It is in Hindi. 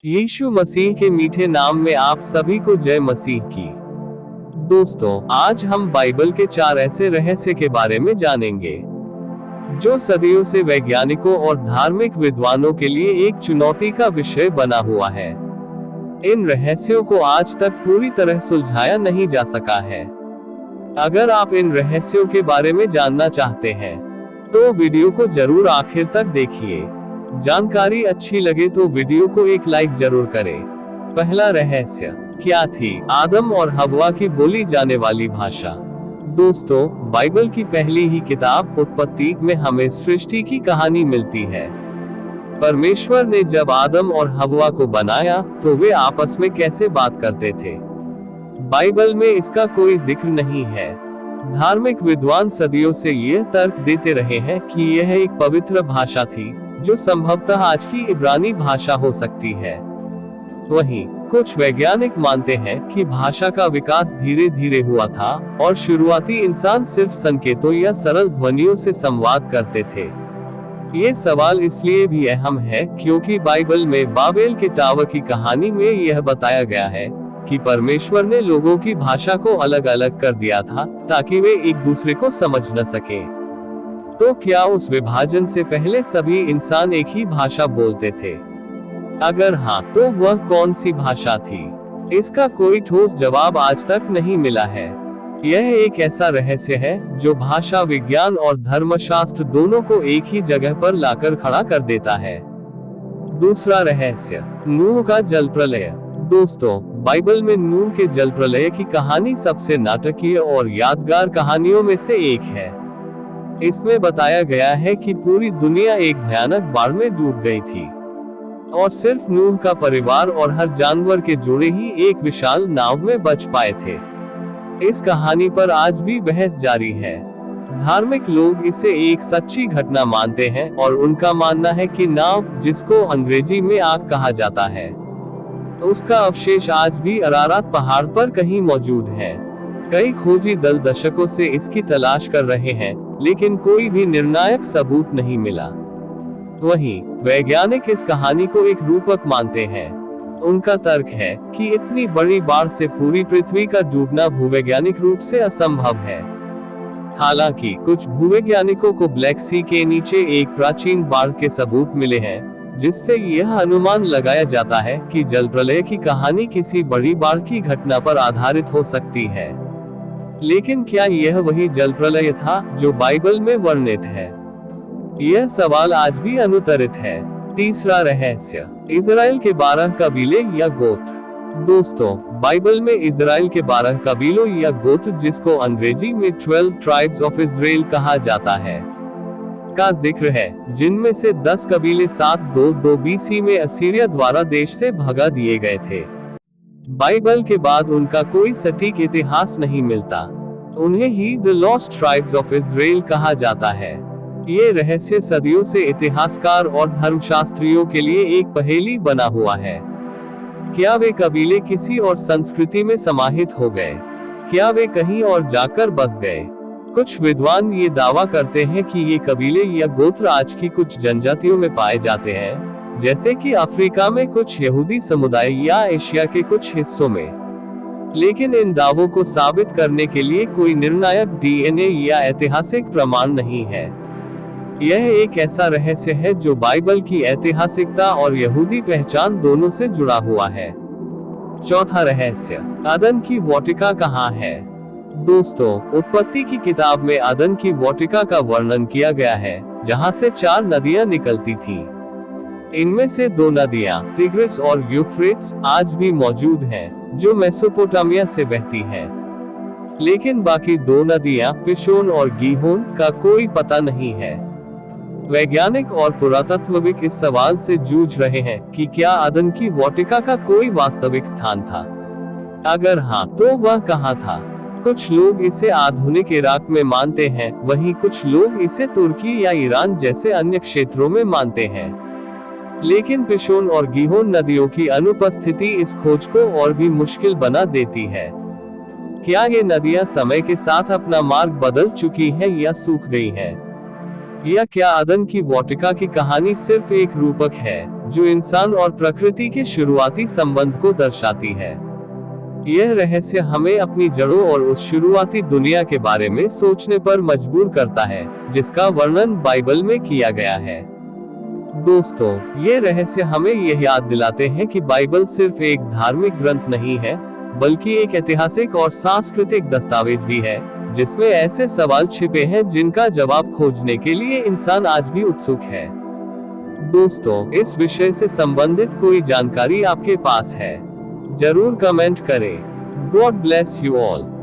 यीशु मसीह के मीठे नाम में आप सभी को जय मसीह की। दोस्तों, आज हम बाइबल के 4 ऐसे रहस्य के बारे में जानेंगे जो सदियों से वैज्ञानिकों और धार्मिक विद्वानों के लिए एक चुनौती का विषय बना हुआ है। इन रहस्यों को आज तक पूरी तरह सुलझाया नहीं जा सका है। अगर आप इन रहस्यों के बारे में जानना चाहते हैं तो वीडियो को जरूर आखिर तक देखिए। जानकारी अच्छी लगे तो वीडियो को एक लाइक जरूर करें। पहला रहस्य क्या थी आदम और हव्वा की बोली जाने वाली भाषा। दोस्तों, बाइबल की पहली ही किताब उत्पत्ति में हमें सृष्टि की कहानी मिलती है। परमेश्वर ने जब आदम और हव्वा को बनाया तो वे आपस में कैसे बात करते थे, बाइबल में इसका कोई जिक्र नहीं है। धार्मिक विद्वान सदियों से यह तर्क देते रहे हैं कि यह एक पवित्र भाषा थी जो संभवतः आज की इब्रानी भाषा हो सकती है। वहीं कुछ वैज्ञानिक मानते हैं कि भाषा का विकास धीरे धीरे हुआ था और शुरुआती इंसान सिर्फ संकेतों या सरल ध्वनियों से संवाद करते थे। ये सवाल इसलिए भी अहम है क्योंकि बाइबल में बाबेल के टावर की कहानी में यह बताया गया है कि परमेश्वर ने लोगों की भाषा को अलग अलग कर दिया था ताकि वे एक दूसरे को समझ न सके। तो क्या उस विभाजन से पहले सभी इंसान एक ही भाषा बोलते थे? अगर हाँ, तो वह कौन सी भाषा थी? इसका कोई ठोस जवाब आज तक नहीं मिला है। यह एक ऐसा रहस्य है जो भाषा विज्ञान और धर्मशास्त्र दोनों को एक ही जगह पर लाकर खड़ा कर देता है। दूसरा रहस्य, नूह का जल प्रलय। दोस्तों, बाइबल में नूह के जल प्रलय की कहानी सबसे नाटकीय और यादगार कहानियों में से एक है। इसमें बताया गया है कि पूरी दुनिया एक भयानक बाढ़ में डूब गई थी और सिर्फ नूह का परिवार और हर जानवर के जोड़े ही एक विशाल नाव में बच पाए थे। इस कहानी पर आज भी बहस जारी है। धार्मिक लोग इसे एक सच्ची घटना मानते हैं और उनका मानना है कि नाव, जिसको अंग्रेजी में आग कहा जाता है, उसका अवशेष आज भी अरारात पहाड़ पर कहीं मौजूद है। कई खोजी दल दशकों से इसकी तलाश कर रहे हैं, लेकिन कोई भी निर्णायक सबूत नहीं मिला। वहीं वैज्ञानिक इस कहानी को एक रूपक मानते हैं। उनका तर्क है कि इतनी बड़ी बाढ़ से पूरी पृथ्वी का डूबना भूवैज्ञानिक रूप से असंभव है। हालांकि कुछ भूवैज्ञानिकों को ब्लैक सी के नीचे एक प्राचीन बाढ़ के सबूत मिले हैं, जिससे यह अनुमान लगाया जाता है कि जल प्रलय की कहानी किसी बड़ी बाढ़ की घटना पर आधारित हो सकती है। लेकिन क्या यह वही जल प्रलय था जो बाइबल में वर्णित है? यह सवाल आज भी अनुत्तरित है। तीसरा रहस्य, इजराइल के 12 कबीले या गोत्र। दोस्तों, बाइबल में इजराइल के 12 कबीलों या गोत्र, जिसको अंग्रेजी में 12 ट्राइब्स ऑफ इजराइल कहा जाता है, का जिक्र है, जिनमें से 10 कबीले 722 BC में असीरिया द्वारा देश से भगा दिए गए थे। बाइबल के बाद उनका कोई सटीक इतिहास नहीं मिलता। उन्हें ही the lost tribes of Israel कहा जाता है। ये रहस्य सदियों से इतिहासकार और धर्मशास्त्रियों के लिए एक पहेली बना हुआ है। क्या वे कबीले किसी और संस्कृति में समाहित हो गए? क्या वे कहीं और जाकर बस गए? कुछ विद्वान ये दावा करते हैं कि ये कबीले या गोत्र आज की कुछ जनजातियों में पाए जाते हैं, जैसे कि अफ्रीका में कुछ यहूदी समुदाय या एशिया के कुछ हिस्सों में। लेकिन इन दावों को साबित करने के लिए कोई निर्णायक DNA या ऐतिहासिक प्रमाण नहीं है। यह एक ऐसा रहस्य है जो बाइबल की ऐतिहासिकता और यहूदी पहचान दोनों से जुड़ा हुआ है। चौथा रहस्य, अदन की वाटिका कहाँ है? दोस्तों, उत्पत्ति की किताब में अदन की वाटिका का वर्णन किया गया है, जहाँ से 4 नदियाँ निकलती थीं। इनमें से 2 नदियां, तिग्रिस और यूफ्रेट्स, आज भी मौजूद हैं, जो मेसोपोटामिया से बहती हैं। लेकिन बाकी 2 नदियां, पिशोन और गीहोन, का कोई पता नहीं है। वैज्ञानिक और पुरातत्वविद इस सवाल से जूझ रहे हैं कि क्या अदन की वाटिका का कोई वास्तविक स्थान था? अगर हाँ, तो वह कहाँ था? कुछ लोग इसे आधुनिक इराक में मानते हैं, वहीं कुछ लोग इसे तुर्की या ईरान जैसे अन्य क्षेत्रों में मानते हैं। लेकिन पिशोन और गीहोन नदियों की अनुपस्थिति इस खोज को और भी मुश्किल बना देती है। क्या ये नदियां समय के साथ अपना मार्ग बदल चुकी हैं या सूख गई हैं? या क्या अदन की वाटिका की कहानी सिर्फ एक रूपक है जो इंसान और प्रकृति के शुरुआती संबंध को दर्शाती है? यह रहस्य हमें अपनी जड़ों और उस शुरुआती दुनिया के बारे में सोचने पर मजबूर करता है जिसका वर्णन बाइबल में किया गया है। दोस्तों, ये रहस्य हमें यह याद दिलाते हैं कि बाइबल सिर्फ एक धार्मिक ग्रंथ नहीं है, बल्कि एक ऐतिहासिक और सांस्कृतिक दस्तावेज भी है जिसमें ऐसे सवाल छिपे हैं जिनका जवाब खोजने के लिए इंसान आज भी उत्सुक है। दोस्तों, इस विषय से संबंधित कोई जानकारी आपके पास है? जरूर कमेंट करें। God bless you all.